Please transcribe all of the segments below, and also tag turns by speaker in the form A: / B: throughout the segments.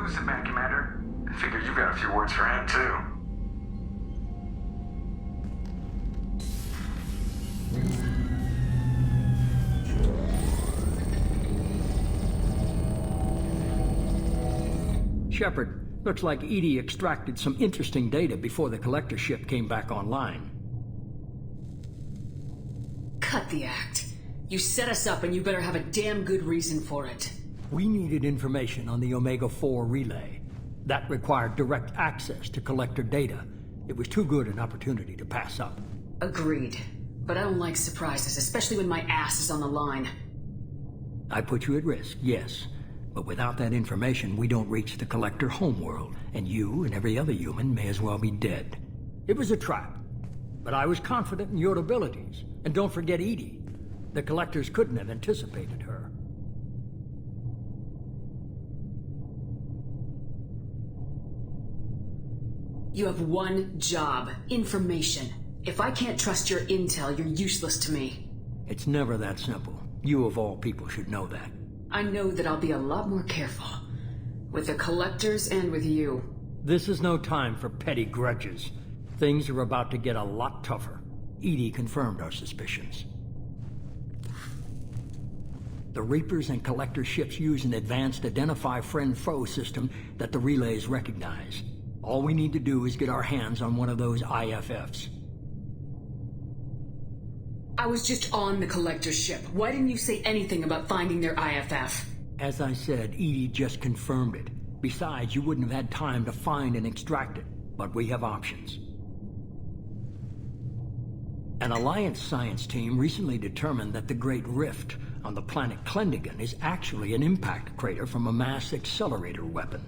A: Elusive Man, Commander. Figure you've got a few words for him, too.
B: Shepard, looks like EDI extracted some interesting data before the collector ship came back online.
C: Cut the act. You set us up and you better have a damn good reason for it.
B: We needed information on the Omega-4 relay. That required direct access to collector data. It was too good an opportunity to pass up.
C: Agreed. But I don't like surprises, especially when my ass is on the line.
B: I put you at risk, yes. But without that information, we don't reach the collector homeworld, and you and every other human may as well be dead. It was a trap, but I was confident in your abilities. And don't forget EDI. The collectors couldn't have anticipated her.
C: You have one job. Information. If I can't trust your intel, you're useless to me.
B: It's never that simple. You of all people should know that.
C: I know that I'll be a lot more careful. With the collectors and with you.
B: This is no time for petty grudges. Things are about to get a lot tougher. EDI confirmed our suspicions. The Reapers and Collector ships use an advanced Identify Friend-Foe system that the relays recognize. All we need to do is get our hands on one of those IFFs.
C: I was just on the Collector's ship. Why didn't you say anything about finding their IFF?
B: As I said, EDI just confirmed it. Besides, you wouldn't have had time to find and extract it. But we have options. An Alliance science team recently determined that the Great Rift on the planet Klendagon is actually an impact crater from a mass accelerator weapon.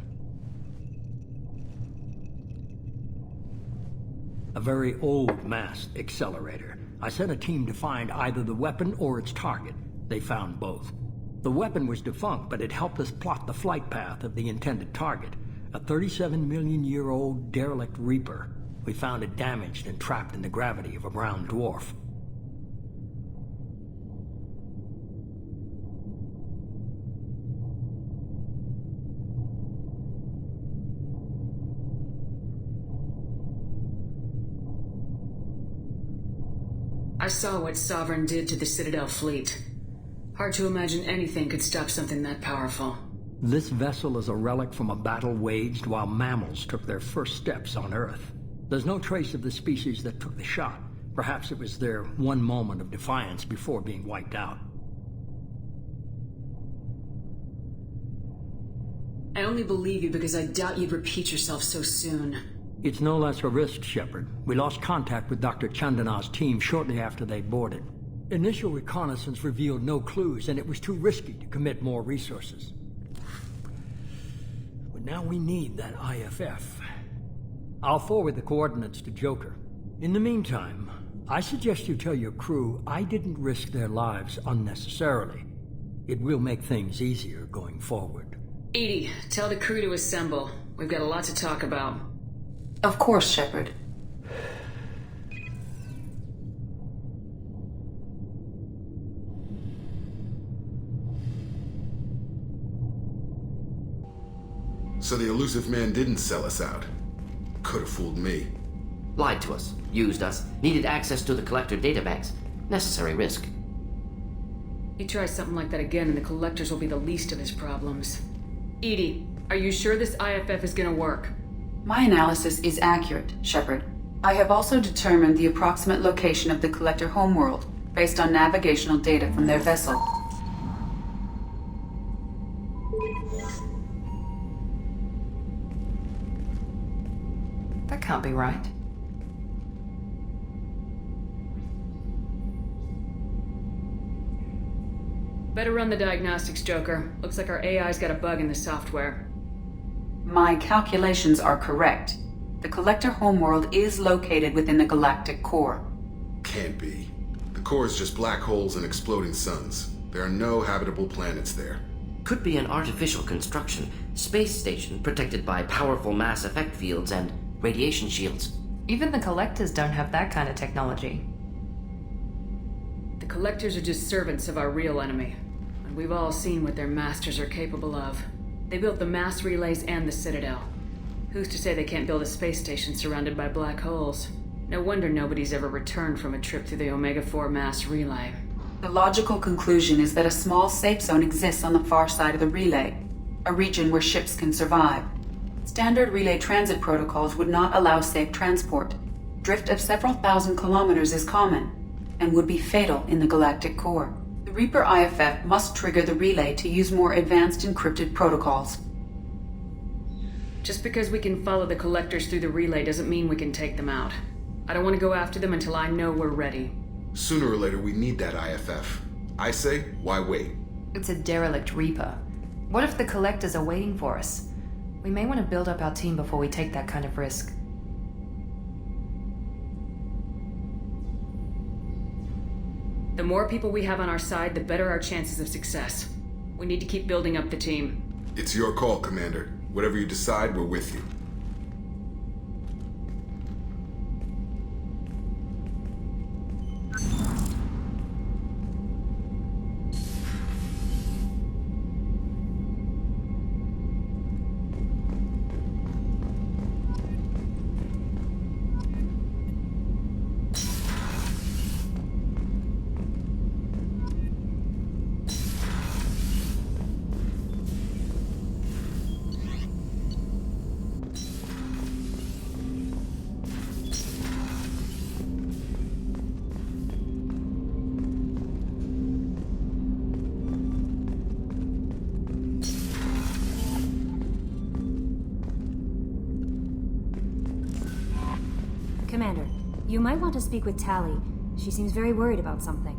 B: A very old mass accelerator. I sent a team to find either the weapon or its target. They found both. The weapon was defunct, but it helped us plot the flight path of the intended target, a 37-million-year-old derelict Reaper. We found it damaged and trapped in the gravity of a brown dwarf.
C: I saw what Sovereign did to the Citadel fleet. Hard to imagine anything could stop something that powerful.
B: This vessel is a relic from a battle waged while mammals took their first steps on Earth. There's no trace of the species that took the shot. Perhaps it was their one moment of defiance before being wiped out.
C: I only believe you because I doubt you'd repeat yourself so soon.
B: It's no less a risk, Shepard. We lost contact with Dr. Chandana's team shortly after they boarded. Initial reconnaissance revealed no clues, and it was too risky to commit more resources. But now we need that IFF. I'll forward the coordinates to Joker. In the meantime, I suggest you tell your crew I didn't risk their lives unnecessarily. It will make things easier going forward.
C: EDI, tell the crew to assemble. We've got a lot to talk about.
D: Of course, Shepard.
E: So the Elusive Man didn't sell us out. Could have fooled me.
F: Lied to us, used us, needed access to the Collector databanks. Necessary risk.
C: He tries something like that again and the Collectors will be the least of his problems. EDI, are you sure this IFF is gonna work?
D: My analysis is accurate, Shepard. I have also determined the approximate location of the Collector homeworld based on navigational data from their vessel. That can't be right.
C: Better run the diagnostics, Joker. Looks like our AI's got a bug in the software.
D: My calculations are correct. The Collector homeworld is located within the galactic core.
E: Can't be. The core is just black holes and exploding suns. There are no habitable planets there.
F: Could be an artificial construction, space station protected by powerful mass effect fields and radiation shields.
G: Even the Collectors don't have that kind of technology.
C: The Collectors are just servants of our real enemy, and we've all seen what their masters are capable of. They built the mass relays and the Citadel. Who's to say they can't build a space station surrounded by black holes? No wonder nobody's ever returned from a trip through the Omega-4 mass relay.
D: The logical conclusion is that a small safe zone exists on the far side of the relay, a region where ships can survive. Standard relay transit protocols would not allow safe transport. Drift of several thousand kilometers is common, and would be fatal in the galactic core. The Reaper IFF must trigger the relay to use more advanced encrypted protocols.
C: Just because we can follow the Collectors through the relay doesn't mean we can take them out. I don't want to go after them until I know we're ready.
E: Sooner or later, we need that IFF. I say, why wait?
G: It's a derelict Reaper. What if the Collectors are waiting for us? We may want to build up our team before we take that kind of risk.
C: The more people we have on our side, the better our chances of success. We need to keep building up the team.
E: It's your call, Commander. Whatever you decide, we're with you.
H: Commander, you might want to speak with Tali. She seems very worried about something.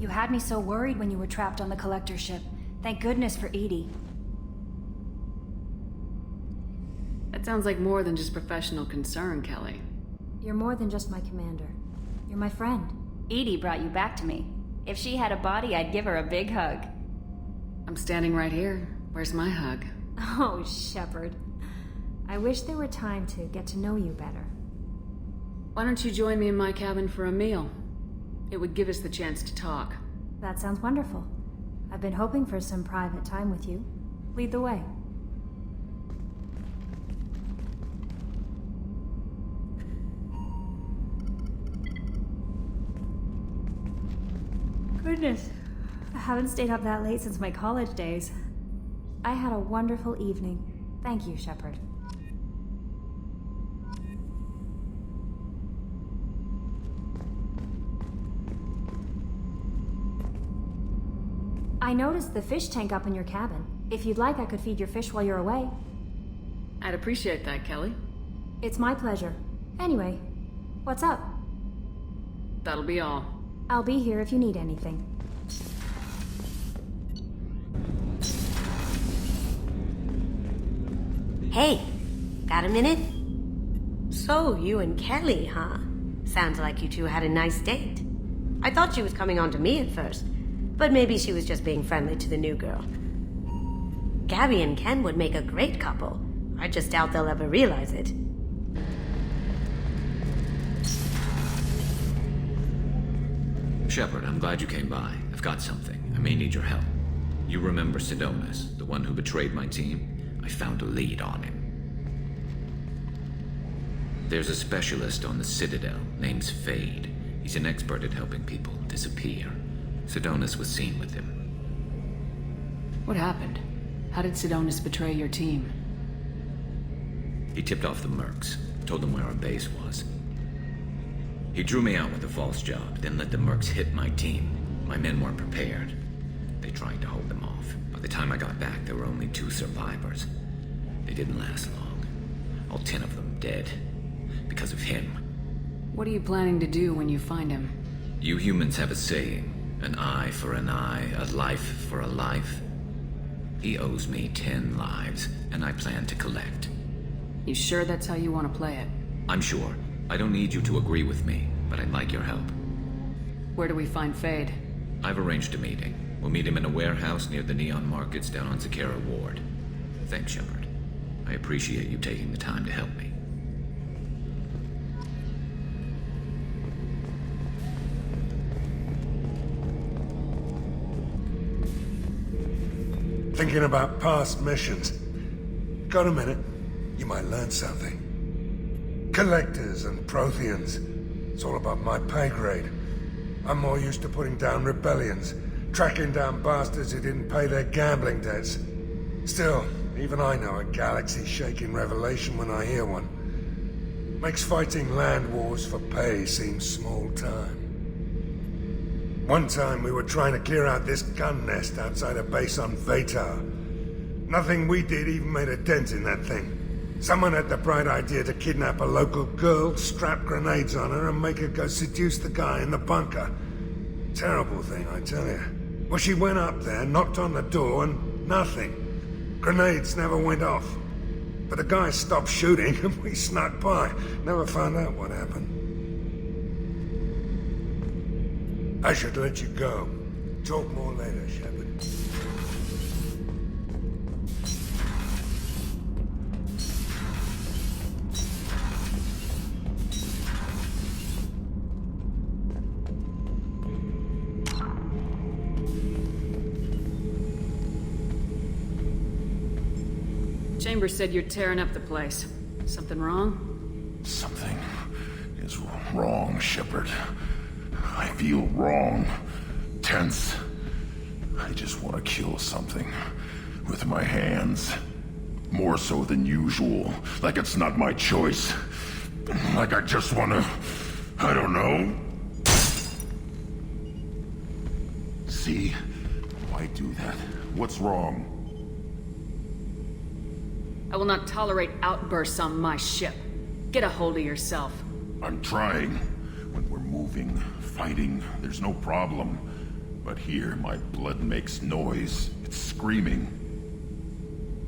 H: You had me so worried when you were trapped on the Collector ship. Thank goodness for EDI.
C: That sounds like more than just professional concern, Kelly.
H: You're more than just my commander. You're my friend.
I: EDI brought you back to me. If she had a body, I'd give her a big hug.
C: I'm standing right here. Where's my hug?
H: Oh, Shepard. I wish there were time to get to know you better.
C: Why don't you join me in my cabin for a meal? It would give us the chance to talk.
H: That sounds wonderful. I've been hoping for some private time with you. Lead the way. Goodness, I haven't stayed up that late since my college days. I had a wonderful evening. Thank you, Shepard. I noticed the fish tank up in your cabin. If you'd like, I could feed your fish while you're away.
C: I'd appreciate that, Kelly.
H: It's my pleasure. Anyway, what's up?
C: That'll be all.
H: I'll be here if you need anything.
J: Hey, got a minute? So, you and Kelly, huh? Sounds like you two had a nice date. I thought she was coming on to me at first, but maybe she was just being friendly to the new girl. Gabby and Ken would make a great couple. I just doubt they'll ever realize it.
K: Shepard, I'm glad you came by. I've got something. I may need your help. You remember Sidonis, the one who betrayed my team? I found a lead on him. There's a specialist on the Citadel, named Fade. He's an expert at helping people disappear. Sidonis was seen with him.
C: What happened? How did Sidonis betray your team?
K: He tipped off the mercs, told them where our base was. He drew me out with a false job, then let the mercs hit my team. My men weren't prepared. They tried to hold them off. By the time I got back, there were only 2 survivors. They didn't last long. All 10 of them dead. Because of him.
C: What are you planning to do when you find him?
K: You humans have a saying. An eye for an eye, a life for a life. He owes me 10 lives, and I plan to collect.
C: You sure that's how you want to play it?
K: I'm sure. I don't need you to agree with me, but I'd like your help.
C: Where do we find Fade?
K: I've arranged a meeting. We'll meet him in a warehouse near the Neon Markets down on Zakera Ward. Thanks, Shepard. I appreciate you taking the time to help me.
L: thinking about past missions. Got a minute? You might learn something. Collectors and Protheans. It's all above my pay grade. I'm more used to putting down rebellions, tracking down bastards who didn't pay their gambling debts. Still, even I know a galaxy-shaking revelation when I hear one. Makes fighting land wars for pay seem small time. One time we were trying to clear out this gun nest outside a base on Vatar. Nothing we did even made a dent in that thing. Someone had the bright idea to kidnap a local girl, strap grenades on her, and make her go seduce the guy in the bunker. Terrible thing, I tell you. Well, she went up there, knocked on the door, and nothing. Grenades never went off. But the guy stopped shooting, and we snuck by. Never found out what happened. I should let you go. Talk more later, Shepard.
C: Chambers said you're tearing up the place. Something wrong?
M: Something is wrong, Shepard. I feel wrong. Tense. I just want to kill something. With my hands. More so than usual. Like it's not my choice. Like I just want to... I don't know. See? Why do that? What's wrong?
C: I will not tolerate outbursts on my ship. Get a hold of yourself.
M: I'm trying. When we're moving, fighting, there's no problem. But here, my blood makes noise. It's screaming.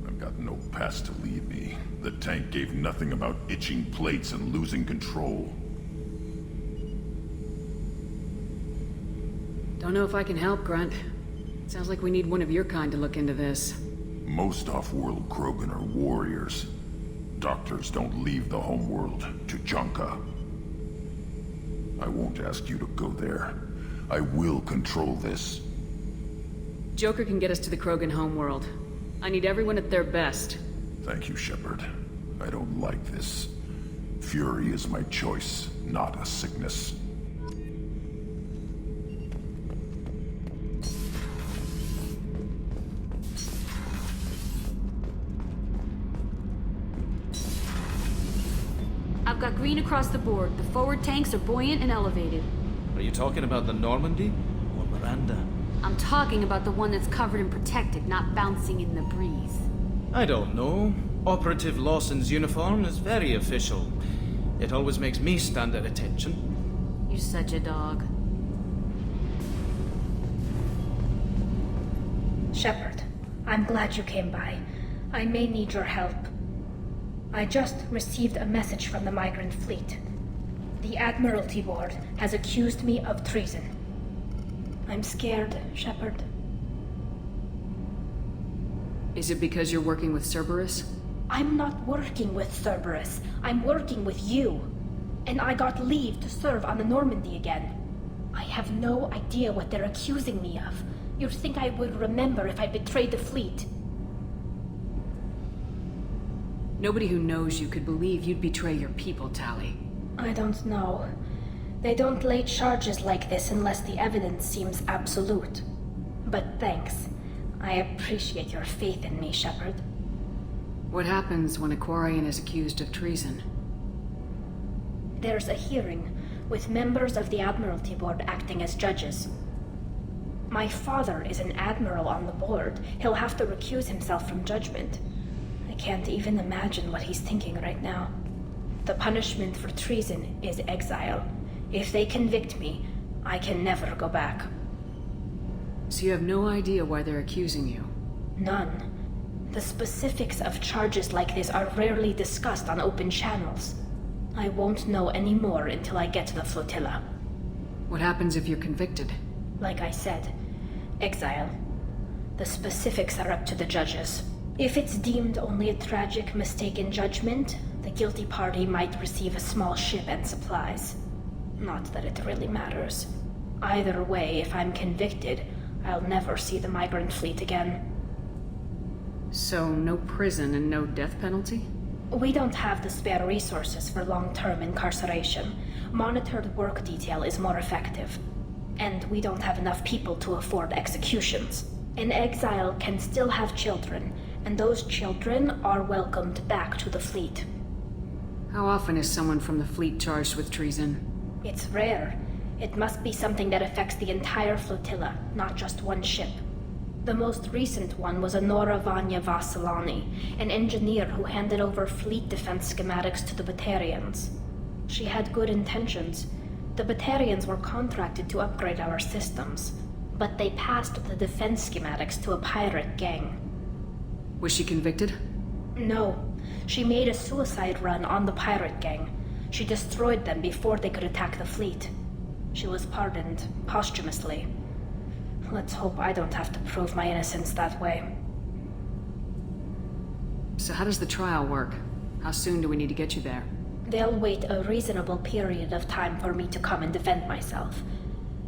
M: I've got no past to lead me. The tank gave nothing about itching plates and losing control.
C: Don't know if I can help, Grunt. Sounds like we need one of your kind to look into this.
M: Most off-world Krogan are warriors. Doctors don't leave the homeworld to Junka. I won't ask you to go there. I will control this.
C: Joker can get us to the Krogan homeworld. I need everyone at their best.
M: Thank you, Shepard. I don't like this. Fury is my choice, not a sickness.
N: I've got green across the board. The forward tanks are buoyant and elevated.
O: Are you talking about the Normandy or Miranda?
N: I'm talking about the one that's covered and protected, not bouncing in the breeze.
O: I don't know. Operative Lawson's uniform is very official. It always makes me stand at attention.
N: You're such a dog.
P: Shepard, I'm glad you came by. I may need your help. I just received a message from the migrant fleet. The Admiralty Board has accused me of treason. I'm scared, Shepard.
C: Is it because you're working with Cerberus?
P: I'm not working with Cerberus. I'm working with you. And I got leave to serve on the Normandy again. I have no idea what they're accusing me of. You'd think I would remember if I betrayed the fleet.
C: Nobody who knows you could believe you'd betray your people, Tali.
P: I don't know. They don't lay charges like this unless the evidence seems absolute. But thanks. I appreciate your faith in me, Shepard.
C: What happens when a Quarian is accused of treason?
P: There's a hearing, with members of the Admiralty Board acting as judges. My father is an admiral on the board. He'll have to recuse himself from judgment. I can't even imagine what he's thinking right now. The punishment for treason is exile. If they convict me, I can never go back.
C: So you have no idea why they're accusing you?
P: None. The specifics of charges like this are rarely discussed on open channels. I won't know any more until I get to the flotilla.
C: What happens if you're convicted?
P: Like I said, exile. The specifics are up to the judges. If it's deemed only a tragic mistake in judgment, the guilty party might receive a small ship and supplies. Not that it really matters. Either way, if I'm convicted, I'll never see the migrant fleet again.
C: So, no prison and no death penalty?
P: We don't have the spare resources for long-term incarceration. Monitored work detail is more effective. And we don't have enough people to afford executions. An exile can still have children, and those children are welcomed back to the fleet.
C: How often is someone from the fleet charged with treason?
P: It's rare. It must be something that affects the entire flotilla, not just one ship. The most recent one was Anora Vanya Vasilani, an engineer who handed over fleet defense schematics to the Batarians. She had good intentions. The Batarians were contracted to upgrade our systems, but they passed the defense schematics to a pirate gang.
C: Was she convicted?
P: No. She made a suicide run on the pirate gang. She destroyed them before they could attack the fleet. She was pardoned posthumously. Let's hope I don't have to prove my innocence that way.
C: So how does the trial work? How soon do we need to get you there?
P: They'll wait a reasonable period of time for me to come and defend myself.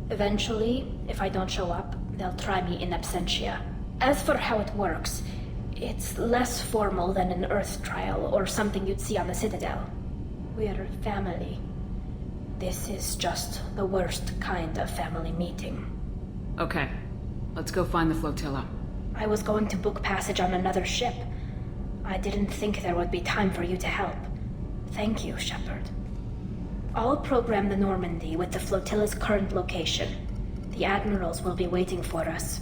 P: Eventually, if I don't show up, they'll try me in absentia. As for how it works, it's less formal than an Earth trial or something you'd see on the Citadel. We're family. This is just the worst kind of family meeting.
C: Okay, let's go find the flotilla.
P: I was going to book passage on another ship. I didn't think there would be time for you to help. Thank you, Shepard. I'll program the Normandy with the flotilla's current location. The admirals will be waiting for us.